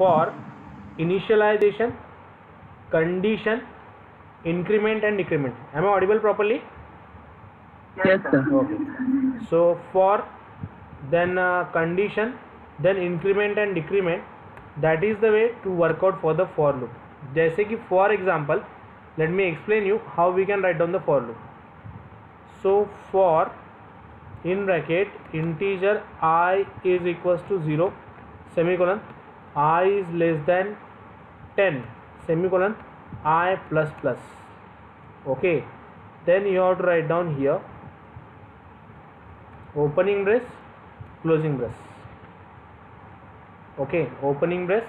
for initialization, condition, increment and decrement. Am I audible properly? Yes, sir. Okay. So for then condition, then increment and decrement, that is the way to work out for the for loop. जैसे कि for example, let me explain you how we can write down the for loop. So for in bracket integer I is equals to 0 semicolon, I is less than 10 semicolon, I plus plus. Okay, then you have to write down here opening brace, closing brace. Okay, opening brace,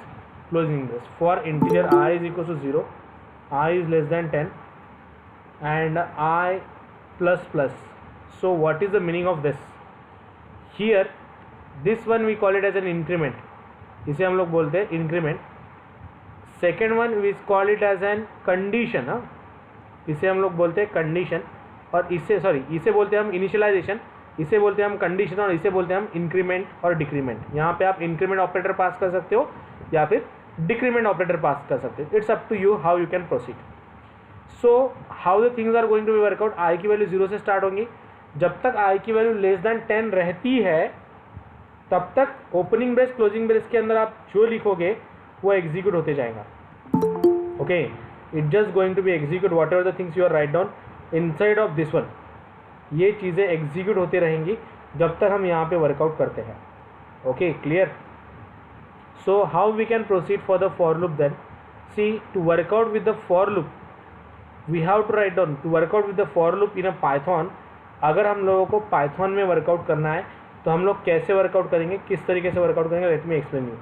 closing brace. For integer I is equal to 0, I is less than 10 and I plus plus. So what is the meaning of this? Here this one we call it as an increment, इसे हम लोग बोलते हैं increment. Second one we call it as an condition, इसे हम लोग बोलते हैं condition. और इसे बोलते हैं हम initialization, इसे बोलते हैं हम कंडीशन और इसे बोलते हैं हम इंक्रीमेंट और डिक्रीमेंट. यहाँ पे आप इंक्रीमेंट ऑपरेटर पास कर सकते हो या फिर डिक्रीमेंट ऑपरेटर पास कर सकते हो. It's up to you how you can proceed. So how the things are going to be workout. I की वैल्यू 0 से स्टार्ट होंगी. जब तक आई की वैल्यू लेस देन 10 रहती है तब तक ओपनिंग ब्रेस क्लोजिंग ब्रेस के अंदर आप जो लिखोगे वो एग्जीक्यूट होते जाएगा. Okay, it just going to be execute whatever the things you are write down inside of this one. ये चीज़ें एग्जीक्यूट होती रहेंगी जब तक हम यहाँ पे वर्कआउट करते हैं. Okay, clear. So how we can proceed for the for loop then. See, to workout with the for loop we have to write down to workout with the for loop in a Python. अगर हम लोगों को Python में workout करना है तो हम लोग कैसे वर्कआउट करेंगे, किस तरीके से वर्कआउट करेंगे, let me explain you.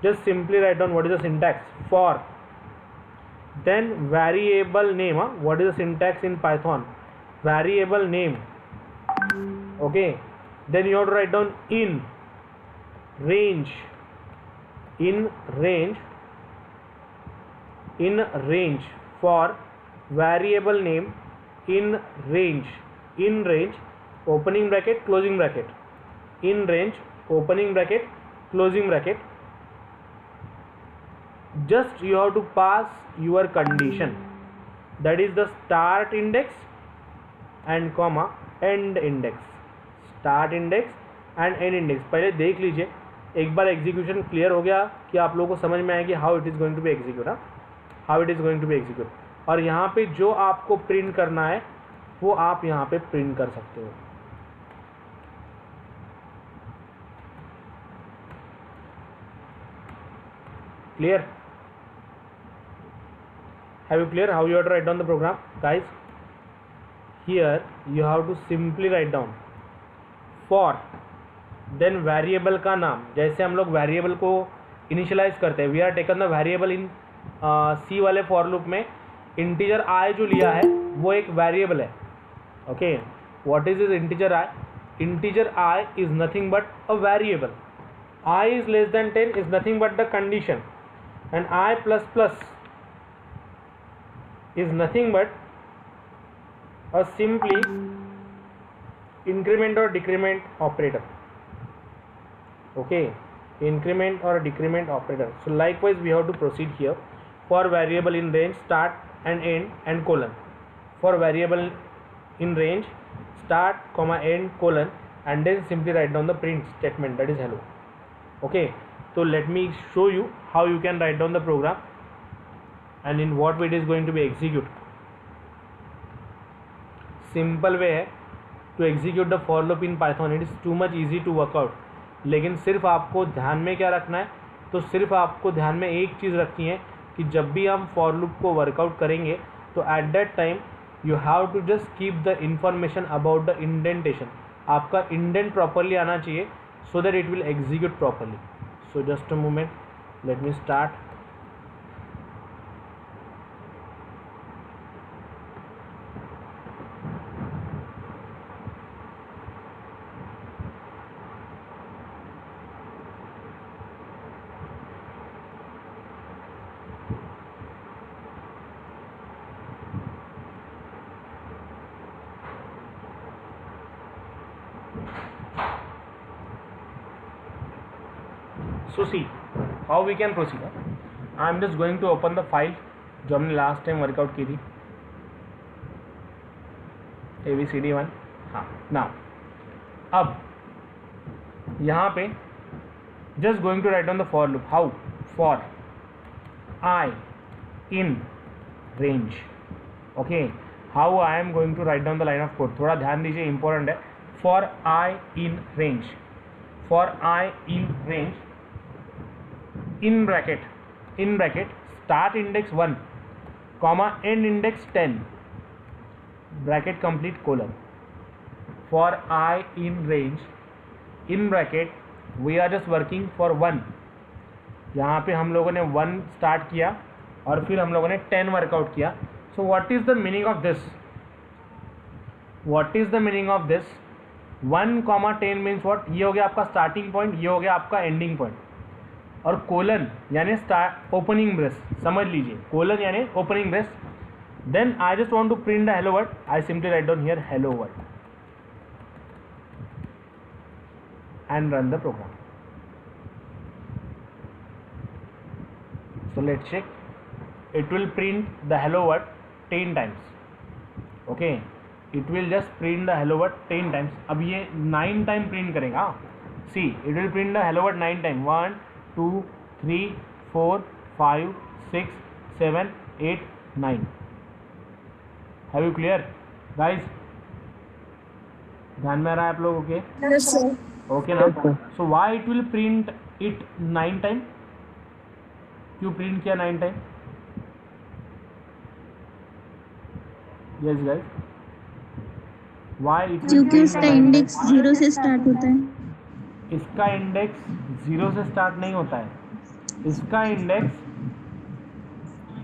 Just simply write down what is the syntax for, then variable name. What is the syntax in Python? variable name. Okay, then you have to write down in range for variable name in range opening bracket closing bracket, in range opening bracket closing bracket. Just you have to pass your condition, that is the start index and comma and index. Start index and and index पहले देख लीजिए. एक बार execution clear हो गया कि आप लोगों को समझ में आएगी how it is going to be execute. How it is going to be execute. और यहाँ पे जो आपको प्रिंट करना है वो आप यहाँ पे प्रिंट कर सकते हो. Clear? Have you clear how you have to write down the program guys? Here you have to simply write down for, then variable का नाम. जैसे हम लोग वेरिएबल को इनिशियलाइज करते हैं, we are taken the variable in C वाले for loop में. इंटीजर आई जो लिया है वो एक वेरिएबल है. Okay, what is integer I? Integer I is nothing but a variable. I is less than 10 is nothing but the condition and I plus plus is nothing but or simply increment or decrement operator. Okay, increment or decrement operator. So likewise we have to proceed here for variable in range start and end and colon. For variable in range start comma end colon and then simply write down the print statement, that is hello. Okay, so let me show you how you can write down the program and in what way it is going to be executed. Simple way है to execute the for loop in Python. It is too much easy to workout. लेकिन सिर्फ आपको ध्यान में क्या रखना है, तो सिर्फ आपको ध्यान में एक चीज़ रखनी है कि जब भी हम फॉर लूप को वर्कआउट करेंगे तो at that time you have to just keep the information about the indentation. आपका इंडेंट प्रॉपरली आना चाहिए so that it will execute properly. So just a moment, let me start. So see, how we can proceed. I am just going to open the file जो हमने last time workout की थी, ABCD1. हाँ, now अब यहाँ पे just going to write down the for loop. How? For I in range. Okay, how I am going to write down the line of code? थोड़ा ध्यान दीजिए, important है. For I in range. For I in range. In bracket start index 1 comma end index 10 bracket complete colon. For I in range in bracket we are just working for 1. यहाँ पे हम लोगों ने 1 start किया और फिर हम लोगों ने 10 वर्कआउट किया. सो what is the meaning of this? What is the meaning of this? 1,10 means what? ये हो गया आपका स्टार्टिंग पॉइंट, ये हो गया आपका एंडिंग पॉइंट, और कोलन यानी ओपनिंग ब्रेस. समझ लीजिए, कोलन यानी opening brace. Then I just want to print the hello word. I simply write down here hello word and run the program. So let's check. It will print the hello word 10 times. Okay, it will just print the hello word 10 times. अब ये 9 time print करेगा. See, it will print the hello word 9 time. 1 2 3 4 5 6 7 8 9. Have you clear guys? ध्यान में आ रहा है आप लोगों के? Yes, sir. ओके ना. So why it will print it 9 time? क्यों प्रिंट किया 9 time? Yes guys, why it? क्योंकि इसका इंडेक्स 0 से स्टार्ट होता है. इसका इंडेक्स 0 से स्टार्ट नहीं होता है, इसका इंडेक्स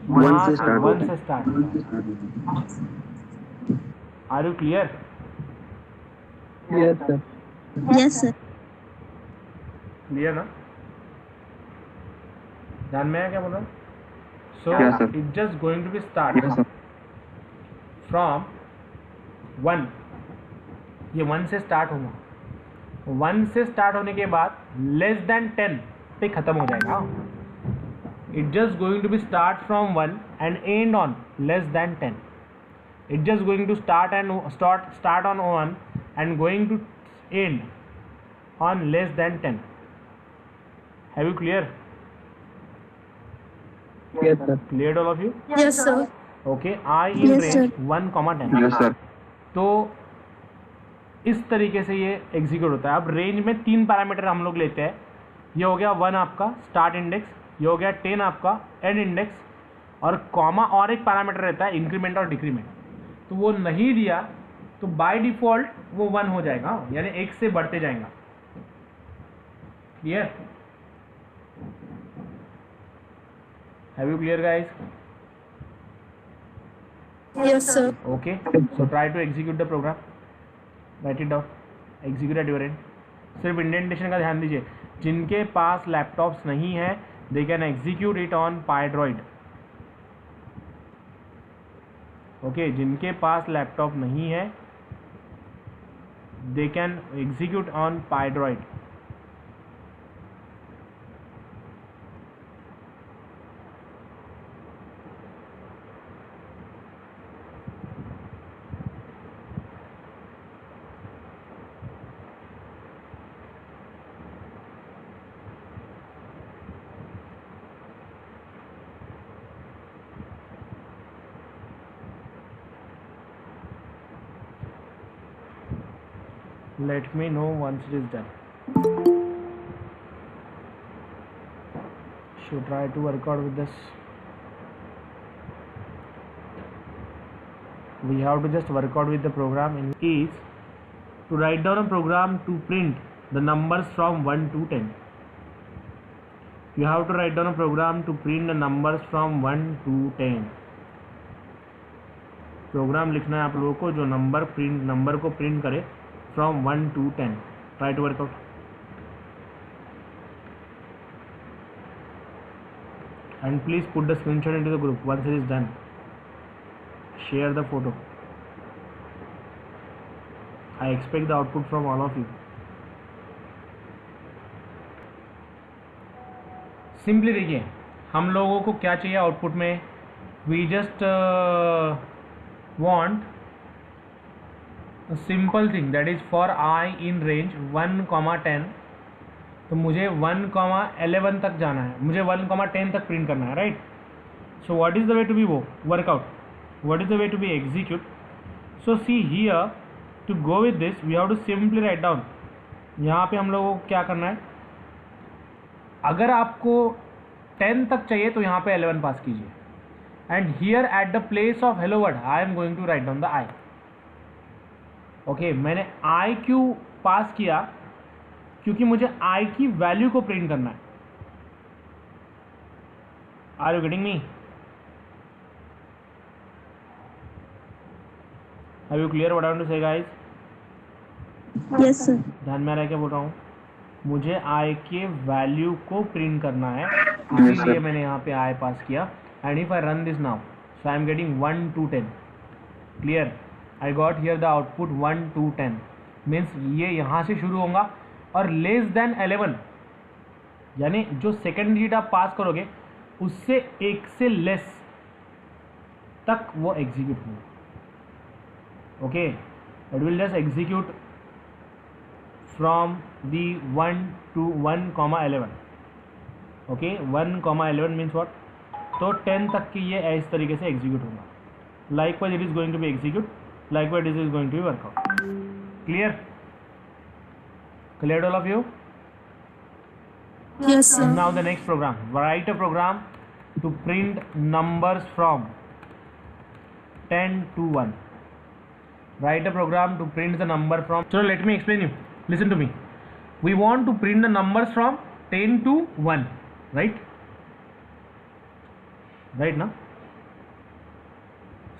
1 से स्टार्ट होता है. Are you clear? Yes, sir. Yes, sir. Clear ना? ध्यान में है क्या बोल रहा? So it just going to be start from 1. ये 1 से स्टार्ट होगा. 1 से स्टार्ट होने के बाद लेस देन 10 पे खत्म हो जाएगा. It just going to be start from 1 and end on less than 10. It just going to start on 1 and going to end on less than 10. Have you clear? Yes, sir. Cleared all of you? Yes, sir. Okay, I in Yes, range sir. 1,10. Yes, sir. तो इस तरीके से ये execute होता है. अब range में 3 parameter हम लोग लेते हैं. ये हो गया 1 आपका स्टार्ट इंडेक्स, ये हो गया 10 आपका एंड इंडेक्स, और कॉमा और एक पैरामीटर रहता है इंक्रीमेंट और डिक्रीमेंट. तो वो नहीं दिया तो बाय डिफॉल्ट वो 1 हो जाएगा, यानी 1 से बढ़ते जाएगा. Clear? Have you clear guys? Yes, sir. Okay, so try to execute the program. Write it down, execute at your end. सिर्फ इंडेंटेशन का ध्यान दीजिए. जिनके पास लैपटॉप्स नहीं है they can execute it on Pydroid. Okay, जिनके पास लैपटॉप नहीं है they can execute on PyDroid. Let me know once it is done. Should try to work out with this. We have to just work out with the program. In is to write down a program to print the numbers from 1 to 10. You have to write down a program to print the numbers from 1 to 10. Programme लिखना है आप लोगों को जो number को print करे from 1 to 10. Try to work out. And please put the screenshot into the group once it is done. Share the photo. I expect the output from all of you. Simply देखिए, हम लोगों को क्या चाहिए output में, we just want simple thing that is for I in range 1,10, तो मुझे 1,11 तक जाना है, मुझे 1,10 तक प्रिंट करना है, right. So what is the way to be workout, what is the way to be execute. So see here, to go with this we have to simply write down. यहाँ पे हम लोगों को क्या करना है, अगर आपको 10 तक चाहिए तो यहाँ पे 11 पास कीजिए, and here at the place of hello word I am going to write down the I. Okay, मैंने आई क्यों पास किया, क्योंकि मुझे आई की वैल्यू को प्रिंट करना है। Are you getting me, have you clear what I want to say guys? Yes sir. ध्यान में आ रहा है क्या बोल रहा हूँ, मुझे आई के वैल्यू को प्रिंट करना है, इसीलिए मैंने यहाँ पे आई पास किया। And if I run this now, so I am getting 1 to 10। Clear, I got here the output 1 to 10, means ये यहाँ से शुरू होगा और लेस देन 11, यानी जो सेकेंड डिजिट आप पास करोगे उससे एक से लेस तक वो एग्जीक्यूट होगा। Okay, it will just execute from the 1 to 1,11। Okay, 1,11 means what, तो 10 तक की ये इस तरीके से एग्जीक्यूट होगा। Likewise it is going to be execute, likewise it is going to be workout. Clear, clear all of you? Yes sir. Now the next program, write a program to print numbers from 10 to 1। Write a program to print the number from, so let me explain you, listen to me. We want to print the numbers from 10 to 1, right? Right now,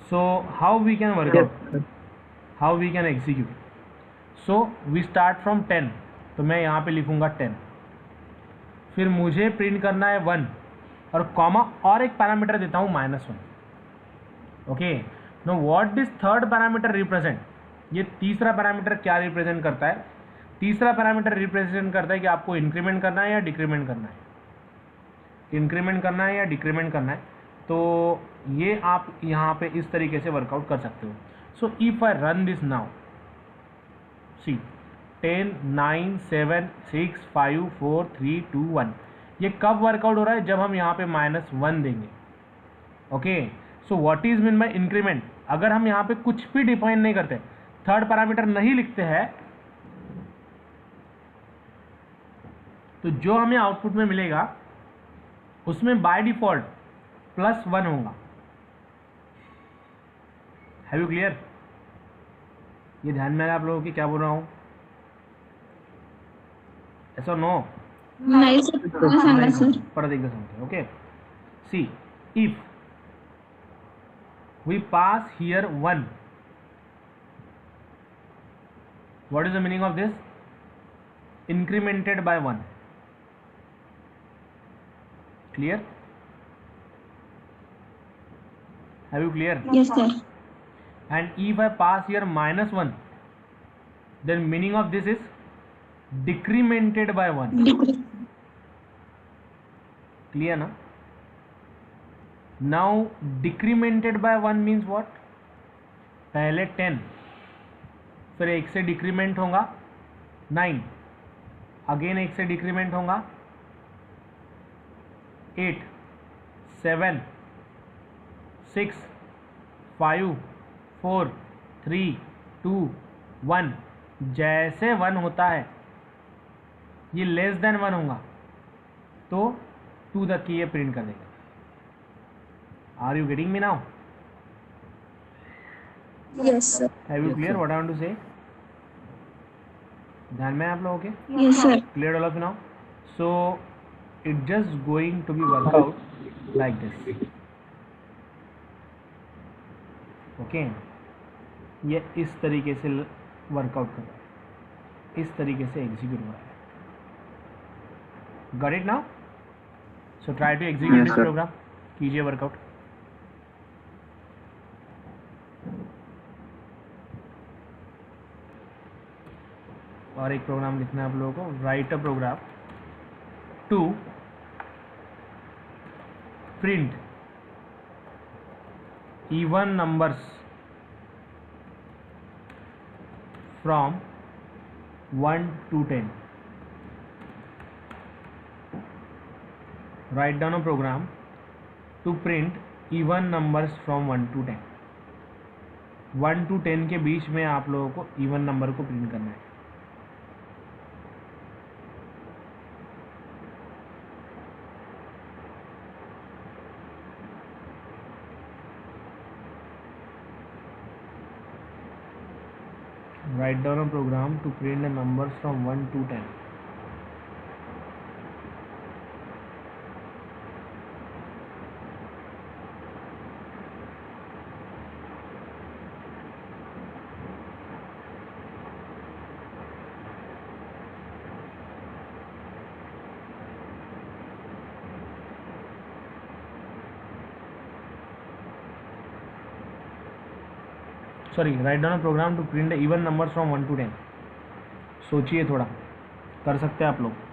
so how we can work out, how we can execute? So we start from 10, तो मैं यहाँ पे लिखूंगा 10, फिर मुझे print करना है 1 और कॉमा और एक पैरामीटर देता हूँ -1। Okay, know what this third parameter represent, ये तीसरा पैरामीटर क्या रिप्रेजेंट करता है? तीसरा पैरामीटर रिप्रेजेंट करता है कि आपको इंक्रीमेंट करना है या डिक्रीमेंट करना है, इंक्रीमेंट करना है या डिक्रीमेंट करना है। तो ये आप यहाँ पे इस तरीके से वर्कआउट कर सकते हो। So if I run this now, see 10, 9, 7, 6, 5, 4, 3, 2, 1, ये कब वर्कआउट हो रहा है? जब हम यहाँ पे -1 देंगे। Okay, so what is mean by increment? अगर हम यहाँ पे कुछ भी डिफाइन नहीं करते, थर्ड पैरामीटर नहीं लिखते हैं, तो जो हमें आउटपुट में मिलेगा उसमें बाय डिफॉल्ट +1 होगा। Have you clear? ये ध्यान में आ रहा है आप लोगों की क्या बोल रहा हूँ? ऐसा नो नाही सर, सांगा सर। परत एकदा सांगतो। Okay, see if we pass here 1, what is the meaning of this? Incremented by 1। clear, have you clear? Yes sir. And if I pass here -1, then meaning of this is decremented by 1। clear ना? Now decremented by 1 means what? पहले 10, फिर 1 से decrement होगा 9, again 1 से decrement होगा 8, 7, 6, 5, 4, 3, 2, 1। जैसे 1 होता है ये लेस देन 1 होगा तो 2 तक की ये प्रिंट कर देगा। Are you getting me now? Yes sir. Have you clear what I want to say? ध्यान में है आप लोगों के? Yes sir. Clear all of you now? So it just going to be work out like this. Okay? ये इस तरीके से वर्कआउट कर रहा है, इस तरीके से एग्जीक्यूट हो रहा है। Got it now? So try to execute this program. कीजिए वर्कआउट। और एक प्रोग्राम लिखना है आप लोगों को, write a program to print even numbers from 1 to 10. Write down a program to print even numbers from 1 to 10. 1 to 10 के बीच में आप लोगों को इवन नंबर को प्रिंट करना है. Write down a program to print the numbers from 1 to 10. Sorry, write down a program to print the even numbers from 1 to 10. सोचिए थोड़ा, कर सकते हैं आप लोग.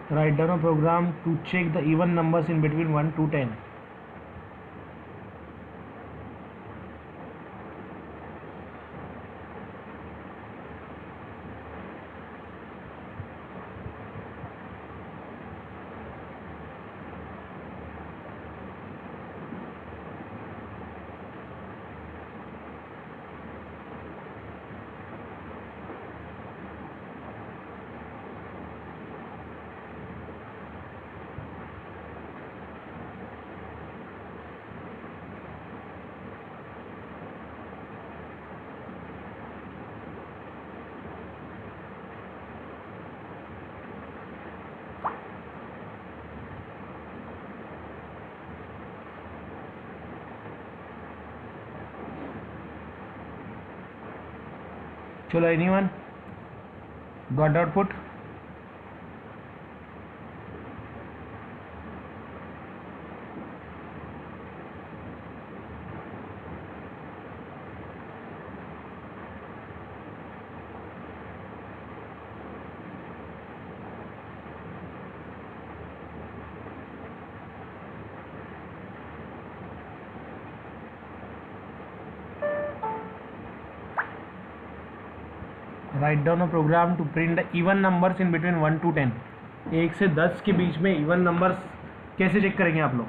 Write down a program to check the even numbers in between 1 to 10. चलो, anyone got the output? Write down a program to print the even numbers in between 1 to 10. 1 से 10 के बीच में इवन नंबर्स कैसे चेक करेंगे आप लोग?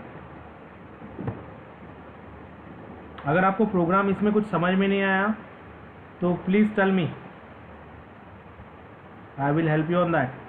अगर आपको प्रोग्राम इसमें कुछ समझ में नहीं आया तो please tell me, I will help you on that.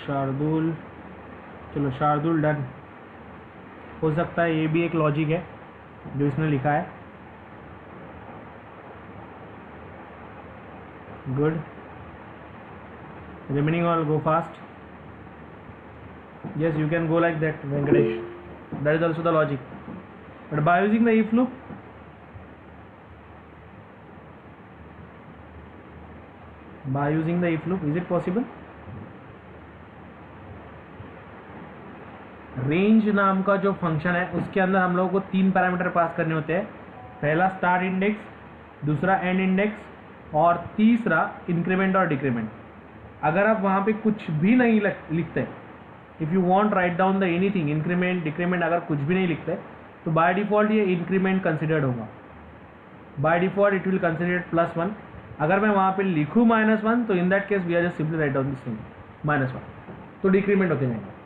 Shardul, चलो शार्दुल डन। हो सकता है ये भी एक लॉजिक है जो इसने लिखा है। Good. Remaining all go fast. Yes, you can go like that, Venkatesh. That is also the logic. But by using the if loop, is it possible? Range नाम का जो फंक्शन है उसके अंदर हम लोगों को 3 पैरामीटर पास करने होते हैं। पहला स्टार्ट इंडेक्स, दूसरा एंड इंडेक्स और तीसरा इंक्रीमेंट और डिक्रीमेंट। अगर आप वहाँ पे कुछ भी नहीं लिखते, if you want write down the anything, increment decrement, अगर कुछ भी नहीं लिखते तो बाय डिफ़ॉल्ट ये इंक्रीमेंट कंसिडर्ड होगा। By default it will consider +1। अगर मैं वहाँ पे लिखूँ -1 तो in that case we are just simply write down this thing -1, तो डिक्रीमेंट होते जाएंगे।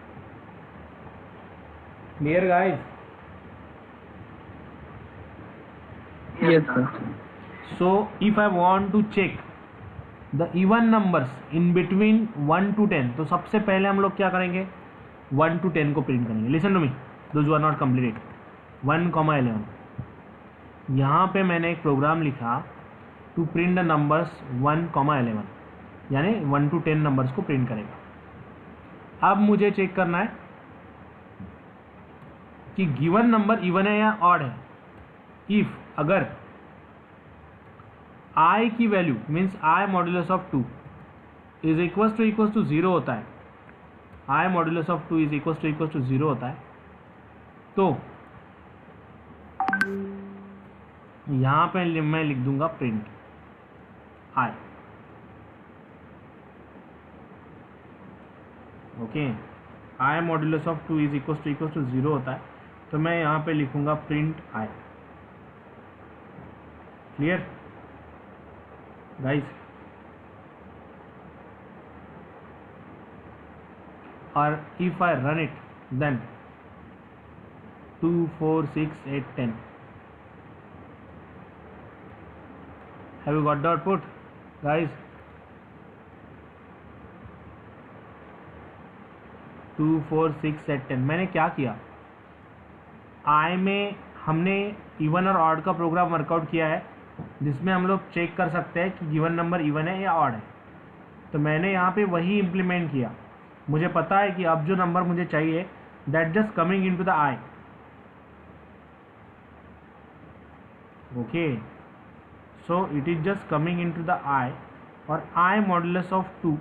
Clear guys? Yes, sir. So if I want to check the even numbers in between 1 to 10, तो सबसे पहले हम लोग क्या करेंगे, 1 to 10 को प्रिंट करेंगे। Listen to me those who are not completed. 1,11 यहाँ पे मैंने एक प्रोग्राम लिखा टू प्रिंट द नंबर्स 1,11, यानी 1 to 10 नंबर्स को प्रिंट करेगा। अब मुझे चेक करना है कि गिवन नंबर इवन है या ऑड है। इफ अगर i की value means i modulus of 2 is equals to 0 होता है, i modulus of 2 is equals to 0 होता है, तो यहां पे मैं लिख दूंगा print i। Okay, i modulus of 2 is equals to 0 होता है, तो मैं यहां पे लिखूंगा प्रिंट i। Clear guys? और if I run it then 2 4 6 8 10, have you got the output guys? 2 4 6 8 10। मैंने क्या किया, आई में हमने इवन और ऑड का प्रोग्राम वर्कआउट किया है जिसमें हम लोग चेक कर सकते हैं कि गिवन नंबर इवन है या ऑड है। तो मैंने यहाँ पे वही इम्प्लीमेंट किया। मुझे पता है कि अब जो नंबर मुझे चाहिए that just coming into the I. Okay, so it is just coming into the I, और I modulus of 2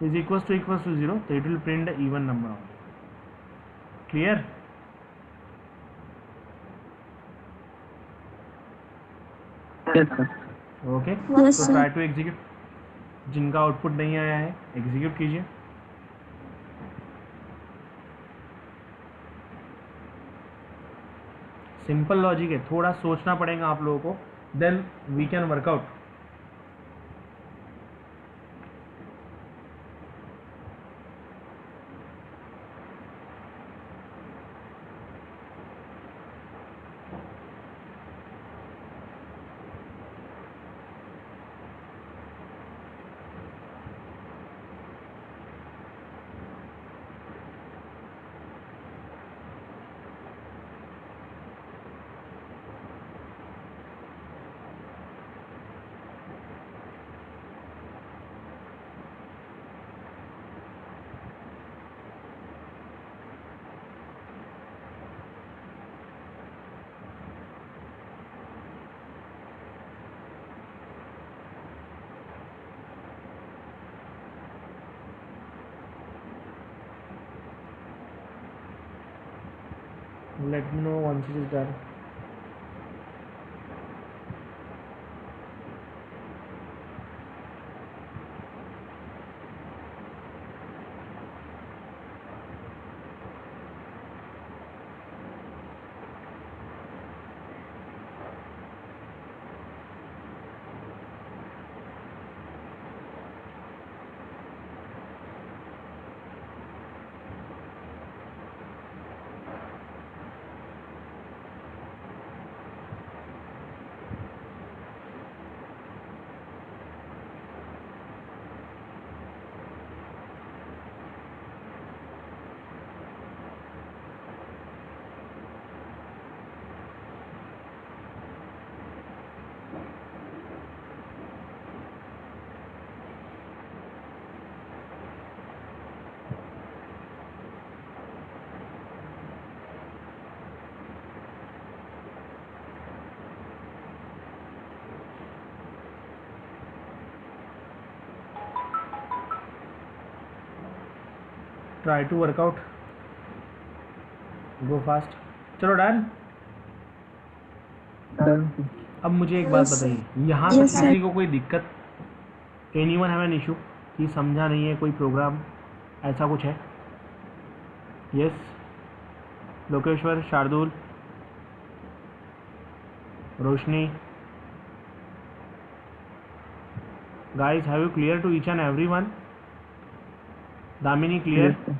is equals to 0, तो it will print the even number of. Clear? Yes, sir. Okay, Yes, तो sir. Try to execute. जिनका output नहीं आया है execute कीजिए। Simple logic है, थोड़ा सोचना पड़ेगा आप लोगों को, then we can workout. Let me know once it is done. Try to workout, go fast. चलो डन। डन। अब मुझे एक बात Yes, बताइए, यहाँ से Yes, sir. किसी को कोई दिक्कत, एनीवन हैव एन इशू कि समझा नहीं है कोई प्रोग्राम, ऐसा कुछ है? Yes, Lokeshwar, Shardul, Roshni, guys have you clear to each and everyone? Damini clear? Yes, sir.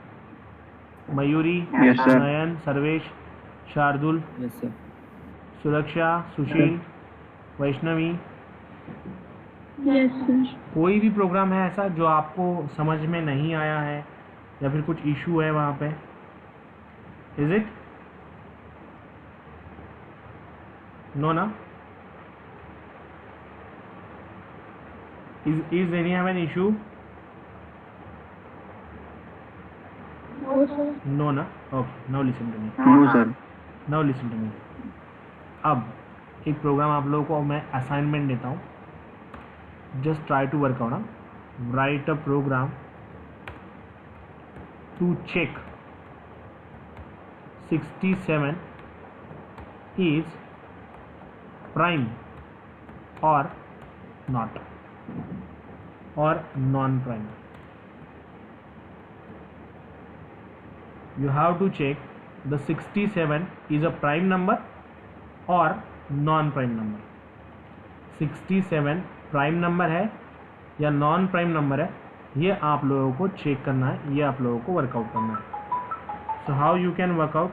Mayuri, Yes, sir. Nayan, Sarvesh, Shardul, Yes, sir. सुरक्षा, सुशील, वैष्णवी, Yes, sir. कोई भी प्रोग्राम है ऐसा जो आपको समझ में नहीं आया है या फिर कुछ इशू है वहाँ पे? Is it? नो ना? Is any have an issue? No, sir. No ना? Okay, now listen to me. No, sir. Now listen to me. अब एक प्रोग्राम आप लोगों को मैं असाइनमेंट देता हूँ, just try to work out. Write a program to check 67 is prime or not or non-prime. You have to check the 67 is a prime number or non-prime number. 67 prime number है या non prime number है, ये आप लोगों को check करना है, ये आप लोगों को वर्कआउट करना है। So how you can workout,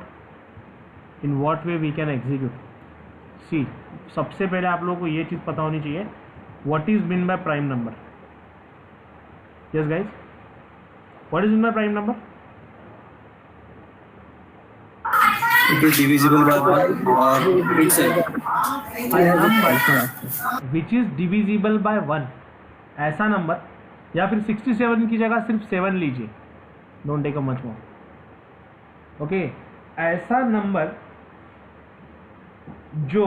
in what way we can execute. See, सबसे पहले आप लोगों को ये चीज़ पता होनी चाहिए, what is mean by prime number. Yes guys, what is mean by prime number? It is divisible by 1 or itself. I have a question, sir. Which is divisible by 1, ऐसा नंबर, या फिर 67 की जगह सिर्फ 7 लीजिए, don't take a much more. Okay, ऐसा number जो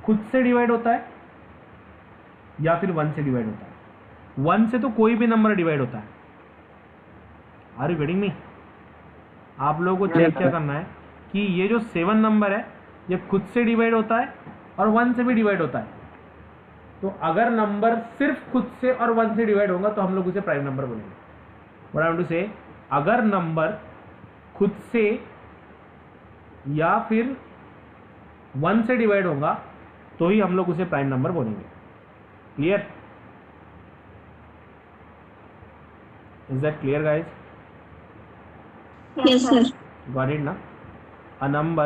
खुद से डिवाइड होता है या फिर 1 से डिवाइड होता है। 1 से तो कोई भी नंबर डिवाइड होता है। Are you getting me? आप लोगों को चेक क्या करना है कि ये जो 7 नंबर है ये खुद से डिवाइड होता है और 1 से भी डिवाइड होता है। तो अगर नंबर सिर्फ खुद से और 1 से डिवाइड होगा तो हम लोग उसे प्राइम नंबर बोलेंगे। व्हाट आई वांट टू से, अगर नंबर खुद से या फिर 1 से डिवाइड होगा तो ही हम लोग उसे प्राइम नंबर बोलेंगे। Clear? Is that clear guys? Yes, sir. Got it na? A number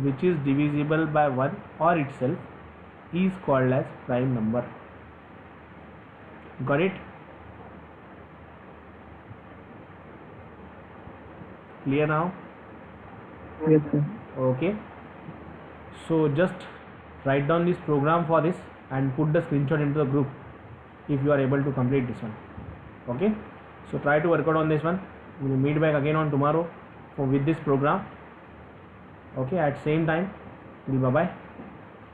which is divisible by 1 or itself is called as prime number. Got it? Clear now? Yes, sir. Okay. So just write down this program for this and put the screenshot into the group if you are able to complete this one. Okay? So try to work out on this one. We will meet back again on tomorrow with this program. Okay, at same time. Bye bye.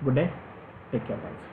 Good day. Take care guys.